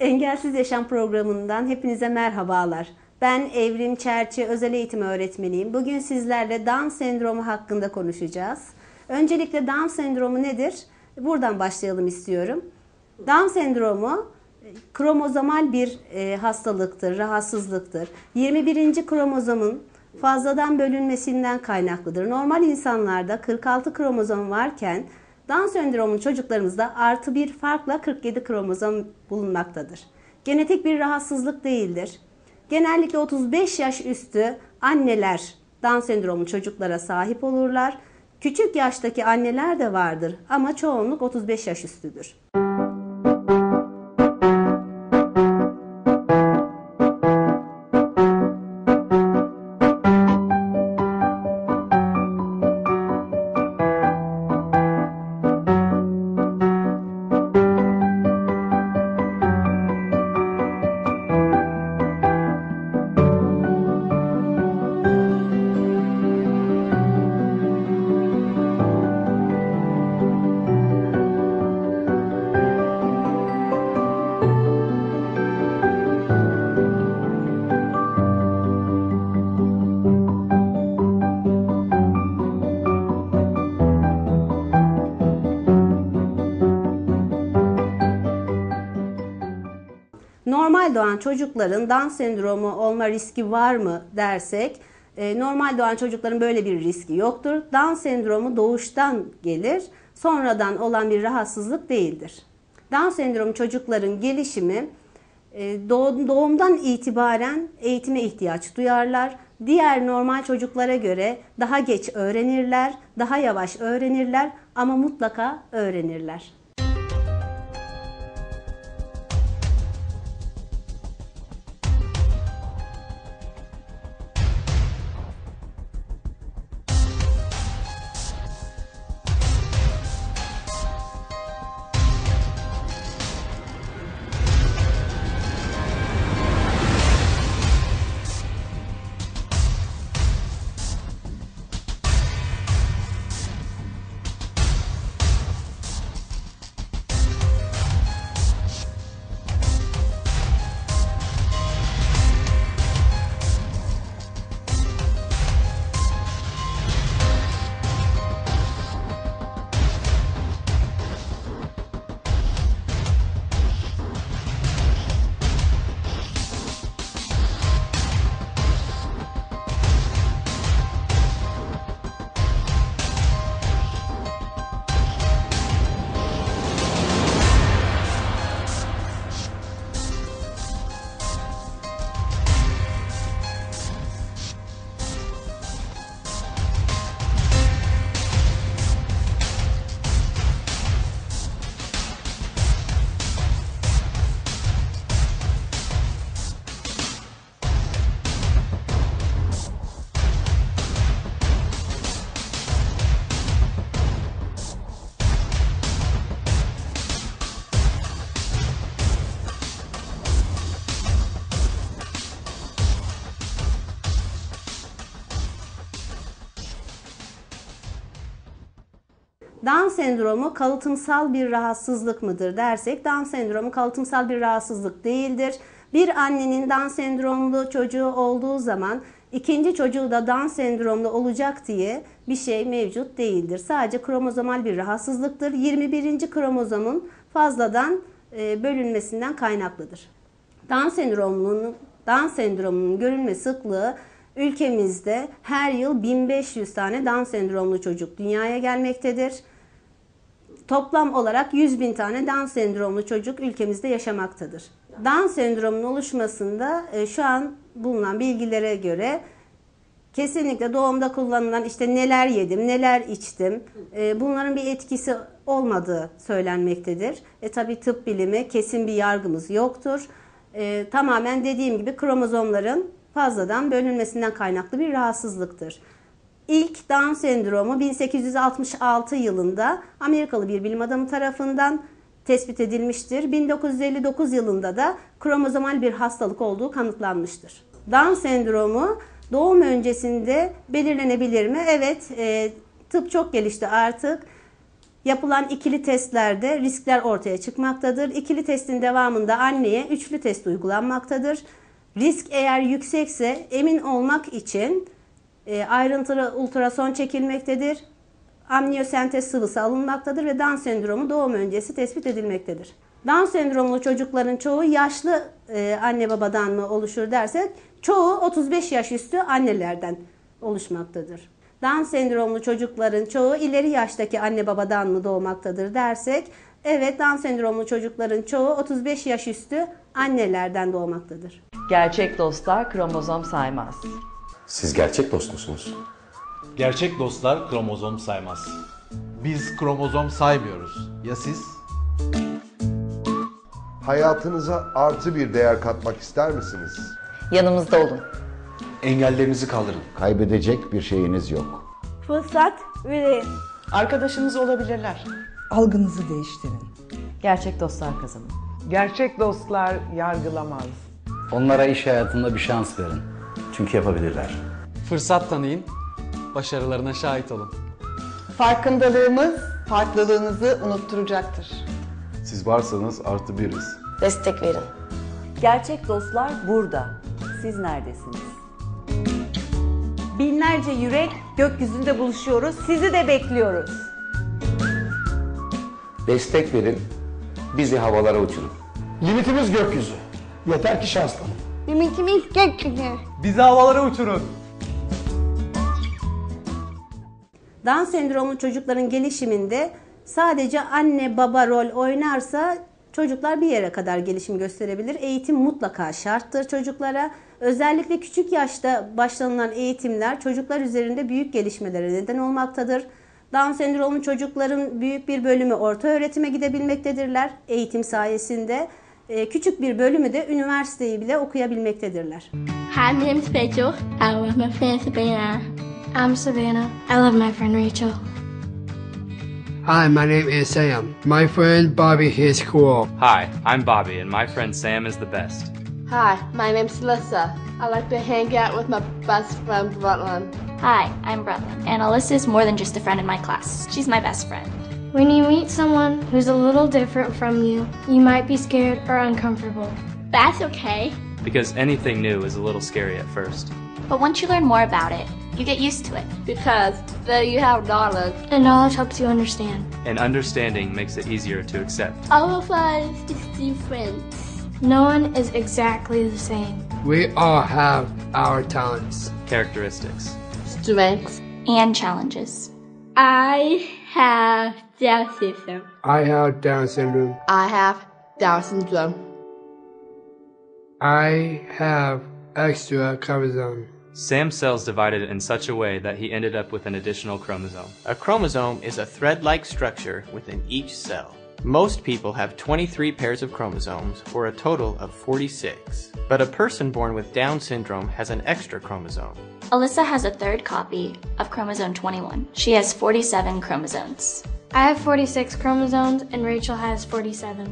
Engelsiz Yaşam programından hepinize merhabalar. Ben Evrim Çerçi, özel eğitim öğretmeniyim. Bugün sizlerle Down sendromu hakkında konuşacağız. Öncelikle Down sendromu nedir? Buradan başlayalım istiyorum. Down sendromu kromozomal bir hastalıktır, rahatsızlıktır. 21. kromozomun fazladan bölünmesinden kaynaklıdır. Normal insanlarda 46 kromozom varken Down sendromu çocuklarımızda artı bir farkla 47 kromozom bulunmaktadır. Genetik bir rahatsızlık değildir. Genellikle 35 yaş üstü anneler Down sendromu çocuklara sahip olurlar. Küçük yaştaki anneler de vardır ama çoğunluk 35 yaş üstüdür. Normal doğan çocukların Down sendromu olma riski var mı dersek, normal doğan çocukların böyle bir riski yoktur. Down sendromu doğuştan gelir, sonradan olan bir rahatsızlık değildir. Down sendromu çocukların gelişimi doğumdan itibaren eğitime ihtiyaç duyarlar. Diğer normal çocuklara göre daha geç öğrenirler, daha yavaş öğrenirler ama mutlaka öğrenirler. Down sendromu kalıtımsal bir rahatsızlık mıdır dersek, Down sendromu kalıtımsal bir rahatsızlık değildir. Bir annenin Down sendromlu çocuğu olduğu zaman ikinci çocuğu da Down sendromlu olacak diye bir şey mevcut değildir. Sadece kromozomal bir rahatsızlıktır. 21. kromozomun fazladan bölünmesinden kaynaklıdır. Down sendromunun görülme sıklığı ülkemizde her yıl 1500 tane Down sendromlu çocuk dünyaya gelmektedir. Toplam olarak 100.000 tane Down sendromlu çocuk ülkemizde yaşamaktadır. Down sendromunun oluşmasında şu an bulunan bilgilere göre kesinlikle doğumda kullanılan işte neler yedim, neler içtim, bunların bir etkisi olmadığı söylenmektedir. Tabii tıp bilimi kesin bir yargımız yoktur. Tamamen dediğim gibi kromozomların fazladan bölünmesinden kaynaklı bir rahatsızlıktır. İlk Down sendromu 1866 yılında Amerikalı bir bilim adamı tarafından tespit edilmiştir. 1959 yılında da kromozomal bir hastalık olduğu kanıtlanmıştır. Down sendromu doğum öncesinde belirlenebilir mi? Evet, tıp çok gelişti artık. Yapılan ikili testlerde riskler ortaya çıkmaktadır. İkili testin devamında anneye üçlü test uygulanmaktadır. Risk eğer yüksekse emin olmak için ayrıntılı ultrason çekilmektedir. Amniyosentez sıvısı alınmaktadır ve Down sendromu doğum öncesi tespit edilmektedir. Down sendromlu çocukların çoğu yaşlı anne babadan mı oluşur dersek, çoğu 35 yaş üstü annelerden oluşmaktadır. Down sendromlu çocukların çoğu ileri yaştaki anne babadan mı doğmaktadır dersek, evet, Down sendromlu çocukların çoğu 35 yaş üstü annelerden doğmaktadır. Gerçek dostlar kromozom saymaz. Siz gerçek dost musunuz? Gerçek dostlar kromozom saymaz. Biz kromozom saymıyoruz. Ya siz? Hayatınıza artı bir değer katmak ister misiniz? Yanımızda olun. Engellerinizi kaldırın. Kaybedecek bir şeyiniz yok. Fırsat verin. Arkadaşınız olabilirler. Algınızı değiştirin. Gerçek dostlar kazanın. Gerçek dostlar yargılamaz. Onlara iş hayatında bir şans verin. Çünkü yapabilirler. Fırsat tanıyın, başarılarına şahit olun. Farkındalığımız farklılığınızı unutturacaktır. Siz varsanız artı biriz. Destek verin. Gerçek dostlar burada. Siz neredesiniz? Binlerce yürek gökyüzünde buluşuyoruz. Sizi de bekliyoruz. Destek verin. Bizi havalara uçurun. Limitimiz gökyüzü. Yeter ki şanslanın. Limitimiz gökyüzü. Bizi havalara uçurun. Down sendromlu çocukların gelişiminde sadece anne baba rol oynarsa çocuklar bir yere kadar gelişim gösterebilir. Eğitim mutlaka şarttır çocuklara. Özellikle küçük yaşta başlanılan eğitimler çocuklar üzerinde büyük gelişmelere neden olmaktadır. Down sendromlu çocukların büyük bir bölümü orta öğretime gidebilmektedirler eğitim sayesinde. Küçük bir bölümü de üniversiteyi bile okuyabilmektedirler. Hi, my name's Rachel. I love my friend Savannah. I'm Savannah. I love my friend Rachel. Hi, my name is Sam. My friend Bobby is cool. Hi, I'm Bobby, and my friend Sam is the best. Hi, my name's Alyssa. I like to hang out with my best friend Brooklyn. Hi, I'm Brooklyn, and Alyssa is more than just a friend in my class. She's my best friend. When you meet someone who's a little different from you, you might be scared or uncomfortable. That's okay. Because anything new is a little scary at first. But once you learn more about it, you get used to it. Because then you have knowledge. And knowledge helps you understand. And understanding makes it easier to accept. All of us is different. No one is exactly the same. We all have our talents, Characteristics. Strengths. And challenges. I have Down syndrome. I have Down syndrome. I have Down syndrome. I have extra chromosome. Sam's cells divided in such a way that he ended up with an additional chromosome. A chromosome is a thread-like structure within each cell. Most people have 23 pairs of chromosomes, or a total of 46. But a person born with Down syndrome has an extra chromosome. Alyssa has a third copy of chromosome 21. She has 47 chromosomes. I have 46 chromosomes and Rachel has 47.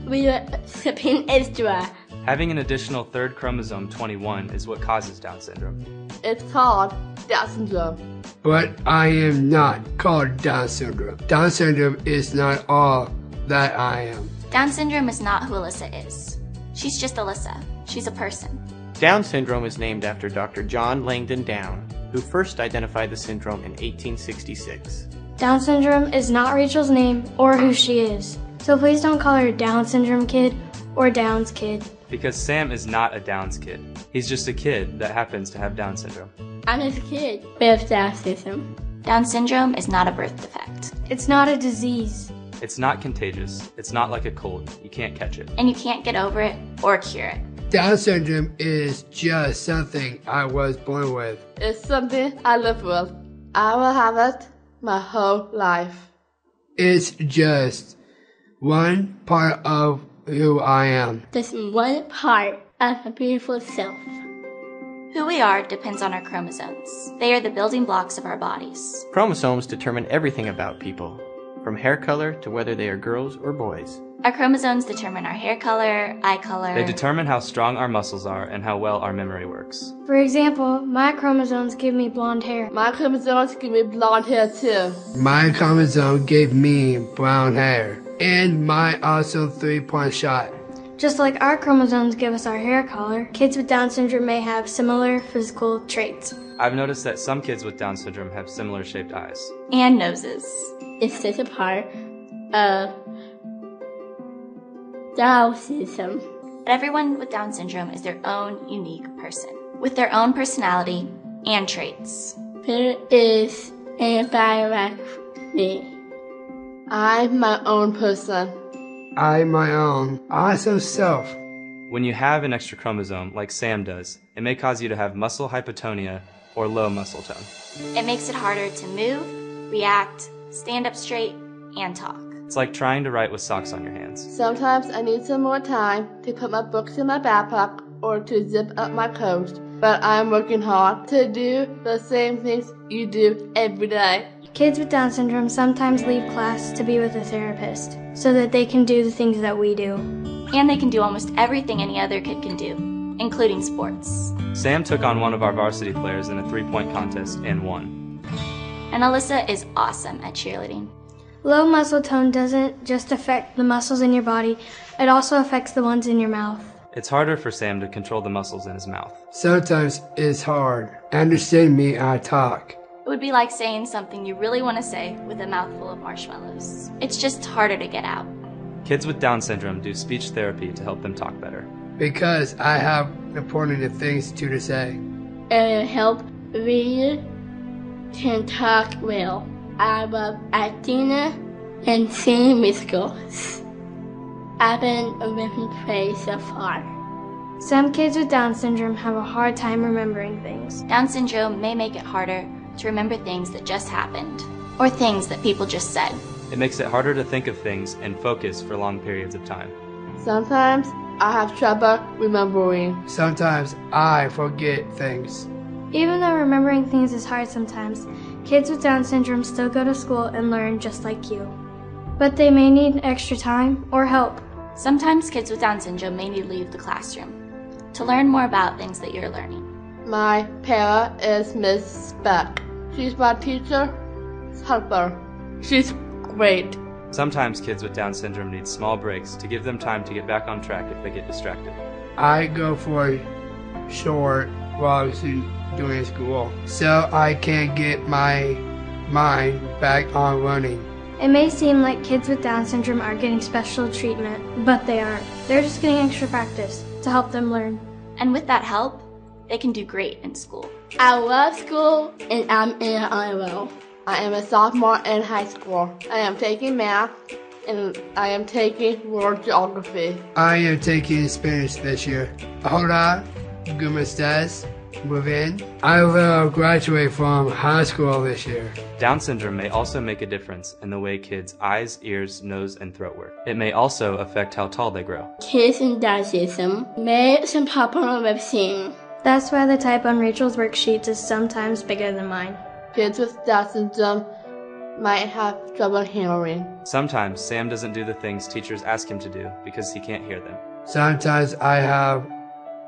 We are sipping extra. Having an additional third chromosome 21 is what causes Down syndrome. It's called Down syndrome. But I am not called Down syndrome. Down syndrome is not all that I am. Down syndrome is not who Alyssa is. She's just Alyssa. She's a person. Down syndrome is named after Dr. John Langdon Down, who first identified the syndrome in 1866. Down syndrome is not Rachel's name or who she is. So please don't call her Down syndrome kid or Down's kid. Because Sam is not a Downs kid. He's just a kid that happens to have Down syndrome. I'm a kid with Down syndrome. Down syndrome is not a birth defect. It's not a disease. It's not contagious. It's not like a cold. You can't catch it. And you can't get over it or cure it. Down syndrome is just something I was born with. It's something I live with. I will have it my whole life. It's just one part of who I am. Just one part of a beautiful self. Who we are depends on our chromosomes. They are the building blocks of our bodies. Chromosomes determine everything about people, from hair color to whether they are girls or boys. Our chromosomes determine our hair color, eye color. They determine how strong our muscles are and how well our memory works. For example, my chromosomes give me blonde hair. My chromosomes give me blonde hair too. My chromosome gave me brown hair. And my also 3-point shot. Just like our chromosomes give us our hair color, kids with Down syndrome may have similar physical traits. I've noticed that some kids with Down syndrome have similar shaped eyes. And noses. It's such a part of Downism. But everyone with Down syndrome is their own unique person, with their own personality and traits. There is anybody like me. I'm my own person. I my own awesome self. When you have an extra chromosome, like Sam does, it may cause you to have muscle hypotonia or low muscle tone. It makes it harder to move, react, stand up straight, and talk. It's like trying to write with socks on your hands. Sometimes I need some more time to put my books in my backpack or to zip up my coat, but I'm working hard to do the same things you do every day. Kids with Down syndrome sometimes leave class to be with a therapist so that they can do the things that we do. And they can do almost everything any other kid can do, including sports. Sam took on one of our varsity players in a 3-point contest and won. And Alyssa is awesome at cheerleading. Low muscle tone doesn't just affect the muscles in your body, it also affects the ones in your mouth. It's harder for Sam to control the muscles in his mouth. Sometimes it's hard. Understand me, I talk. It would be like saying something you really want to say with a mouthful of marshmallows. It's just harder to get out. Kids with Down syndrome do speech therapy to help them talk better. Because I have important things to say. And help me can talk well. I love acting and singing musicals. I've been a living praise so far. Some kids with Down syndrome have a hard time remembering things. Down syndrome may make it harder to remember things that just happened, or things that people just said. It makes it harder to think of things and focus for long periods of time. Sometimes I have trouble remembering. Sometimes I forget things. Even though remembering things is hard sometimes, kids with Down syndrome still go to school and learn just like you. But they may need extra time or help. Sometimes kids with Down syndrome may need to leave the classroom to learn more about things that you're learning. My parent is Miss Speck. She's my teacher, helper. She's great. Sometimes kids with Down syndrome need small breaks to give them time to get back on track if they get distracted. I go for short walks during school so I can get my mind back on running. It may seem like kids with Down syndrome are getting special treatment, but they aren't. They're just getting extra practice to help them learn. And with that help, they can do great in school. I love school and I'm in honor roll. I am a sophomore in high school. I am taking math and I am taking world geography. I am taking Spanish this year. Hola, ¿cómo estás? Muy bien. I will graduate from high school this year. Down syndrome may also make a difference in the way kids' eyes, ears, nose, and throat work. It may also affect how tall they grow. Kids with Down syndrome may some problem with seeing. That's why the type on Rachel's worksheets is sometimes bigger than mine. Kids with Down syndrome might have trouble hearing. Sometimes Sam doesn't do the things teachers ask him to do because he can't hear them. Sometimes I have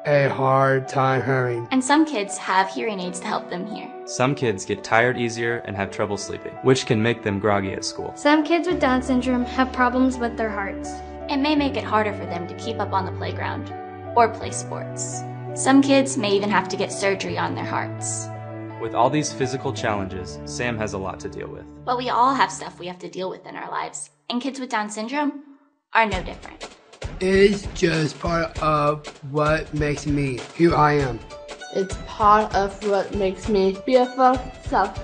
a hard time hearing. And some kids have hearing aids to help them hear. Some kids get tired easier and have trouble sleeping, which can make them groggy at school. Some kids with Down syndrome have problems with their hearts. It may make it harder for them to keep up on the playground or play sports. Some kids may even have to get surgery on their hearts. With all these physical challenges, Sam has a lot to deal with. But we all have stuff we have to deal with in our lives, and kids with Down syndrome are no different. It's just part of what makes me who I am. It's part of what makes me beautiful self.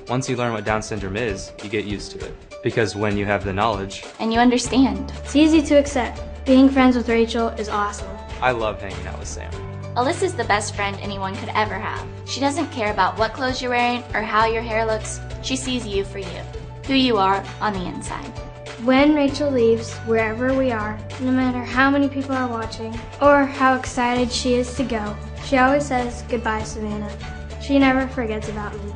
Once you learn what Down syndrome is, you get used to it. Because when you have the knowledge, and you understand, it's easy to accept. Being friends with Rachel is awesome. I love hanging out with Sam. Alyssa's the best friend anyone could ever have. She doesn't care about what clothes you're wearing or how your hair looks. She sees you for you, who you are on the inside. When Rachel leaves, wherever we are, no matter how many people are watching or how excited she is to go, she always says, "Goodbye, Savannah." She never forgets about me.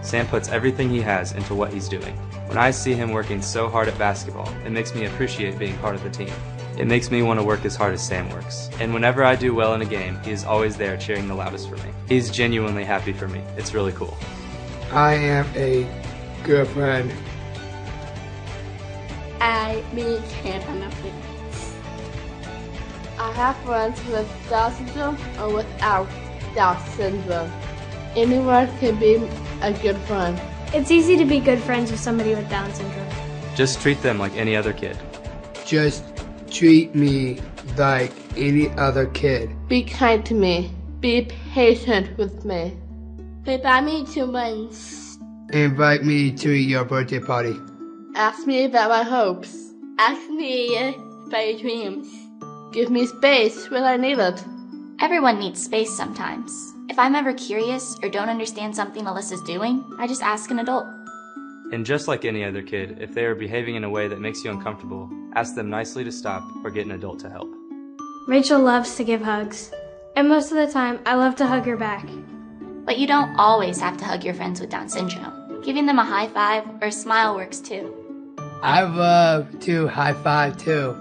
Sam puts everything he has into what he's doing. When I see him working so hard at basketball, it makes me appreciate being part of the team. It makes me want to work as hard as Sam works. And whenever I do well in a game, he is always there cheering the loudest for me. He's genuinely happy for me. It's really cool. I am a good friend. I really care about my friends. I have friends with Down syndrome or without Down syndrome. Anyone can be a good friend. It's easy to be good friends with somebody with Down syndrome. Just treat them like any other kid. Just treat me like any other kid. Be kind to me. Be patient with me. Invite me to once. Invite me to your birthday party. Ask me about my hopes. Ask me about your dreams. Give me space when I need it. Everyone needs space sometimes. If I'm ever curious or don't understand something Alyssa's doing, I just ask an adult. And just like any other kid, if they are behaving in a way that makes you uncomfortable, ask them nicely to stop or get an adult to help. Rachel loves to give hugs. And most of the time, I love to hug her back. But you don't always have to hug your friends with Down syndrome. Giving them a high five or a smile works too. I love to high five too.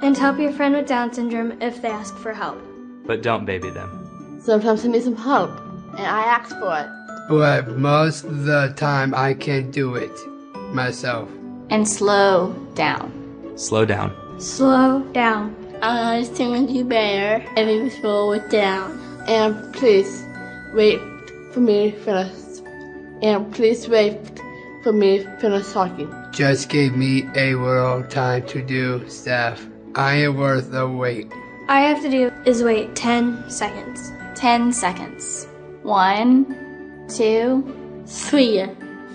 And help your friend with Down syndrome if they ask for help. But don't baby them. Sometimes I need some help, and I ask for it. But most of the time I can't do it myself. And slow down. Slow down. Slow down. I understand you better if you slow it down. And please wait for me to finish. And please wait for me to finish talking. Just give me a little time to do stuff. I am worth the wait. All I have to do is wait 10 seconds. 10 seconds. 1, 2, 3,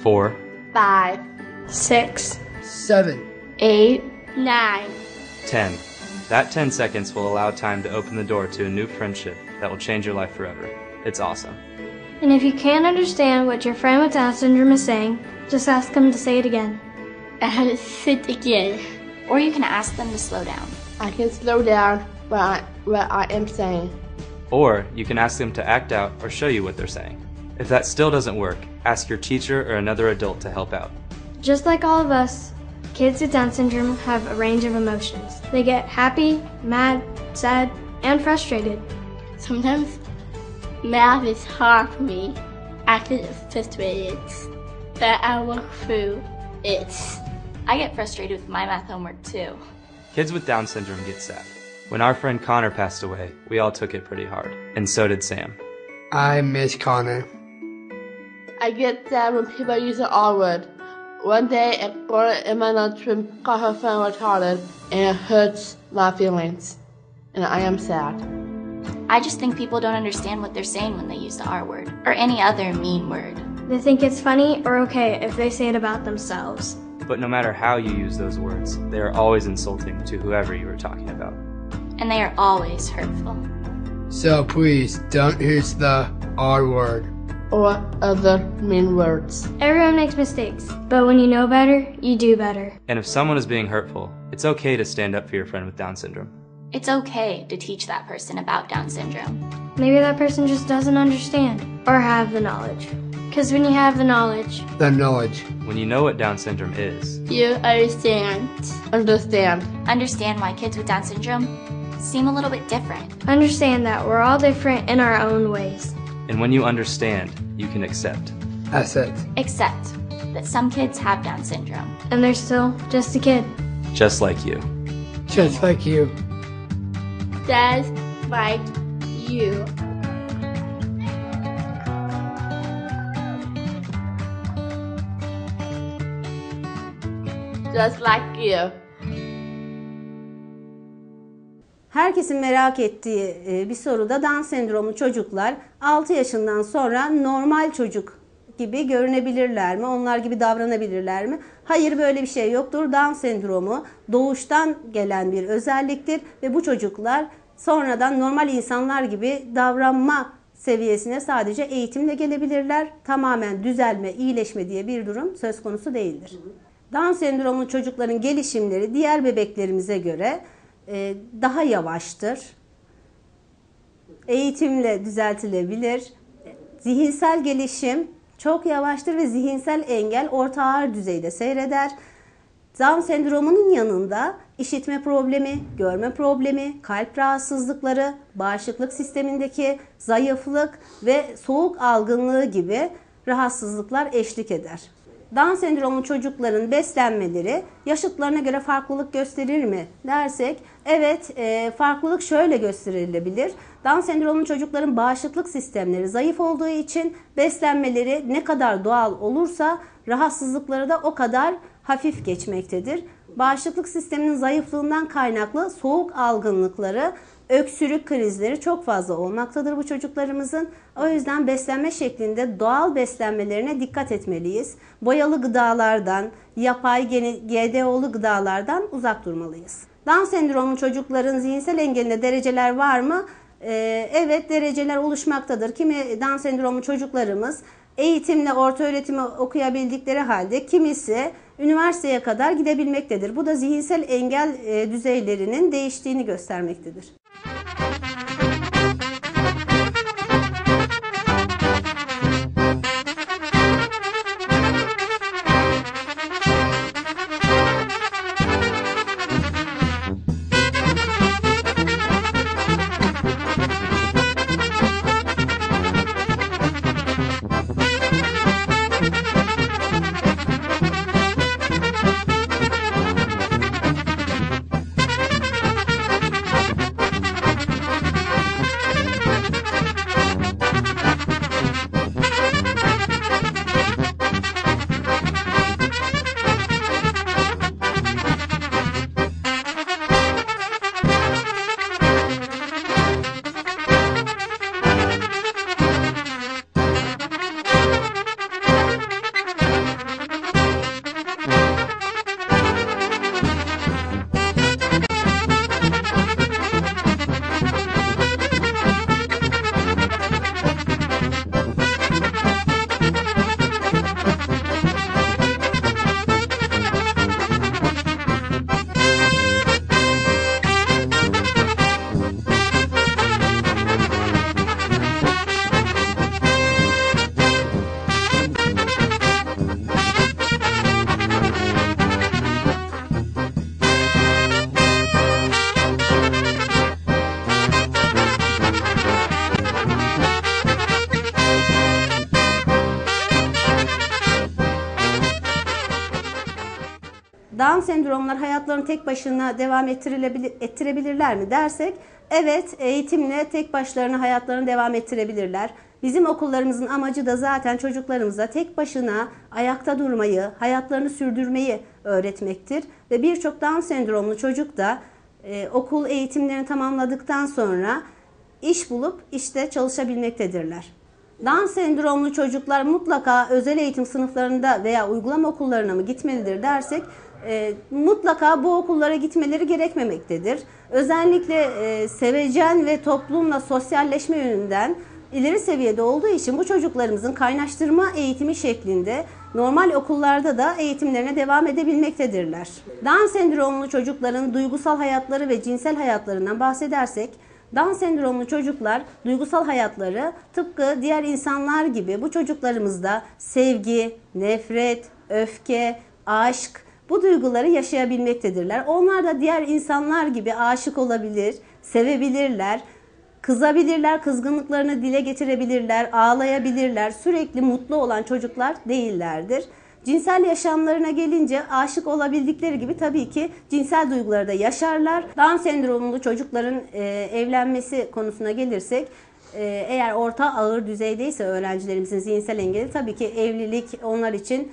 4, 5, 6, 7, 8, 9. 10. That 10 seconds will allow time to open the door to a new friendship that will change your life forever. It's awesome. And if you can't understand what your friend with Down syndrome is saying, just ask them to say it again. I have to sit again. Or you can ask them to slow down. I can slow down what I am saying. Or you can ask them to act out or show you what they're saying. If that still doesn't work, ask your teacher or another adult to help out. Just like all of us, kids with Down syndrome have a range of emotions. They get happy, mad, sad, and frustrated. Sometimes math is hard for me. I get frustrated, but I work through it. I get frustrated with my math homework too. Kids with Down syndrome get sad. When our friend Connor passed away, we all took it pretty hard. And so did Sam. I miss Connor. I get sad when people use the R word. One day, a girl in my lunchroom called her friend retarded, and it hurts my feelings. And I am sad. I just think people don't understand what they're saying when they use the R word, or any other mean word. They think it's funny or okay if they say it about themselves. But no matter how you use those words, they are always insulting to whoever you are talking about. And they are always hurtful. So please don't use the R word. Or other mean words. Everyone makes mistakes, but when you know better, you do better. And if someone is being hurtful, it's okay to stand up for your friend with Down syndrome. It's okay to teach that person about Down syndrome. Maybe that person just doesn't understand or have the knowledge. Because when you have the knowledge, when you know what Down syndrome is, you understand why kids with Down syndrome seem a little bit different. Understand that we're all different in our own ways. And when you understand, you can accept. Accept that some kids have Down syndrome. And they're still just a kid. Just like you. Just like you. Just like you. Just like you. Herkesin merak ettiği bir soruda Down sendromlu çocuklar 6 yaşından sonra normal çocuk gibi görünebilirler mi? Onlar gibi davranabilirler mi? Hayır, böyle bir şey yoktur. Down sendromu doğuştan gelen bir özelliktir ve bu çocuklar sonradan normal insanlar gibi davranma seviyesine sadece eğitimle gelebilirler. Tamamen düzelme, iyileşme diye bir durum söz konusu değildir. Down sendromlu çocukların gelişimleri diğer bebeklerimize göre daha yavaştır. Eğitimle düzeltilebilir. Zihinsel gelişim çok yavaştır ve zihinsel engel orta ağır düzeyde seyreder. Down sendromunun yanında işitme problemi, görme problemi, kalp rahatsızlıkları, bağışıklık sistemindeki zayıflık ve soğuk algınlığı gibi rahatsızlıklar eşlik eder. Down sendromlu çocukların beslenmeleri yaşıtlarına göre farklılık gösterir mi dersek, evet, farklılık şöyle gösterilebilir. Down sendromlu çocukların bağışıklık sistemleri zayıf olduğu için beslenmeleri ne kadar doğal olursa rahatsızlıkları da o kadar hafif geçmektedir. Bağışıklık sisteminin zayıflığından kaynaklı soğuk algınlıkları, öksürük krizleri çok fazla olmaktadır bu çocuklarımızın. O yüzden beslenme şeklinde doğal beslenmelerine dikkat etmeliyiz. Boyalı gıdalardan, yapay GDO'lu gıdalardan uzak durmalıyız. Down sendromlu çocukların zihinsel engelinde dereceler var mı? Evet, dereceler oluşmaktadır. Kimi Down sendromlu çocuklarımız eğitimle orta öğretimi okuyabildikleri halde kimisi üniversiteye kadar gidebilmektedir. Bu da zihinsel engel düzeylerinin değiştiğini göstermektedir. Down sendromlar hayatlarını tek başına devam ettirebilirler mi dersek, evet, eğitimle tek başlarına hayatlarını devam ettirebilirler. Bizim okullarımızın amacı da zaten çocuklarımıza tek başına ayakta durmayı, hayatlarını sürdürmeyi öğretmektir. Ve birçok Down sendromlu çocuk da okul eğitimlerini tamamladıktan sonra iş bulup işte çalışabilmektedirler. Down sendromlu çocuklar mutlaka özel eğitim sınıflarında veya uygulama okullarına mı gitmelidir dersek, mutlaka bu okullara gitmeleri gerekmemektedir. Özellikle sevecen ve toplumla sosyalleşme yönünden ileri seviyede olduğu için bu çocuklarımızın kaynaştırma eğitimi şeklinde normal okullarda da eğitimlerine devam edebilmektedirler. Down sendromlu çocukların duygusal hayatları ve cinsel hayatlarından bahsedersek, Down sendromlu çocuklar duygusal hayatları tıpkı diğer insanlar gibi bu çocuklarımızda sevgi, nefret, öfke, aşk, bu duyguları yaşayabilmektedirler. Onlar da diğer insanlar gibi aşık olabilir, sevebilirler, kızabilirler, kızgınlıklarını dile getirebilirler, ağlayabilirler. Sürekli mutlu olan çocuklar değillerdir. Cinsel yaşamlarına gelince aşık olabildikleri gibi tabii ki cinsel duyguları da yaşarlar. Down sendromlu çocukların evlenmesi konusuna gelirsek, eğer orta ağır düzeydeyse öğrencilerimizin zihinsel engeli, tabii ki evlilik onlar için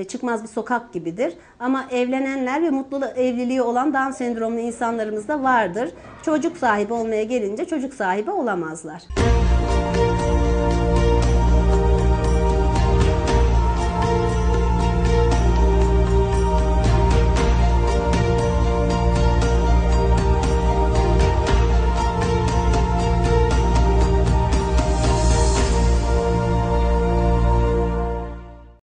çıkmaz bir sokak gibidir. Ama evlenenler ve mutlu evliliği olan Down sendromlu insanlarımız da vardır. Çocuk sahibi olmaya gelince çocuk sahibi olamazlar.